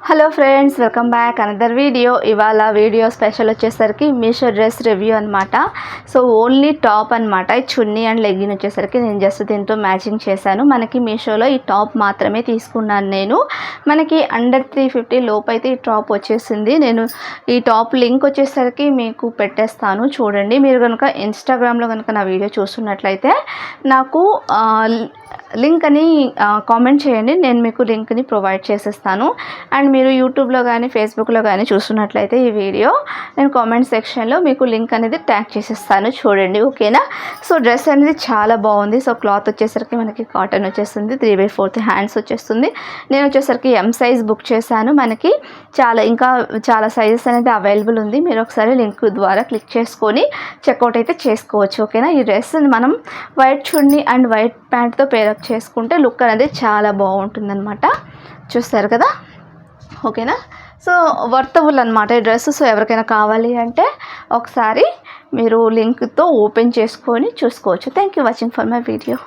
Hello friends, welcome back another video. ఇవాళ video special వచ్చేసరికి Meesho dress review అనమాట. So only top అనమాట. ఈ చున్నీ అండ్ లెగ్గిన్ వచ్చేసరికి నేను జస్ట్ దీంతో మ్యాచింగ్ చేశాను. మనకి మీషోలో ఈ టాప్ మాత్రమే తీసుకున్నాను నేను. మనకి అండర్ 350 లోపు అయితే ఈ టాప్ వచ్చేసింది. నేను ఈ టాప్ లింక్ వచ్చేసరికి మీకు పెట్టేస్తాను, చూడండి. మీరు కనుక ఇన్స్టాగ్రామ్లో కనుక నా వీడియో చూస్తున్నట్లయితే నాకు లింక్ అని కామెంట్ చేయండి, నేను మీకు లింక్ని ప్రొవైడ్ చేసేస్తాను. అండ్ మీరు యూట్యూబ్లో కానీ ఫేస్బుక్లో కానీ చూస్తున్నట్లయితే ఈ వీడియో నేను కామెంట్ సెక్షన్లో మీకు లింక్ అనేది ట్యాగ్ చేసేస్తాను, చూడండి. ఓకేనా? సో డ్రెస్ అనేది చాలా బాగుంది. సో క్లాత్ వచ్చేసరికి మనకి కాటన్ వచ్చేస్తుంది, 3/4 హ్యాండ్స్ వచ్చేస్తుంది. నేను వచ్చేసరికి ఎం సైజ్ బుక్ చేశాను. మనకి ఇంకా చాలా సైజెస్ అనేది అవైలబుల్ ఉంది. మీరు ఒకసారి లింక్ ద్వారా క్లిక్ చేసుకొని చెక్అవుట్ అయితే చేసుకోవచ్చు. ఓకేనా? ఈ డ్రెస్ మనం వైట్ చున్నీ అండ్ వైట్ ప్యాంట్తో పేరప్ చేసుకుంటే లుక్ అనేది చాలా బాగుంటుందన్నమాట. చూస్తారు కదా? ఓకేనా? సో వర్తబుల్ అనమాట ఈ డ్రెస్. సో ఎవరికైనా కావాలి అంటే ఒకసారి మీరు లింక్తో ఓపెన్ చేసుకొని చూసుకోవచ్చు. Thank you watching for my video.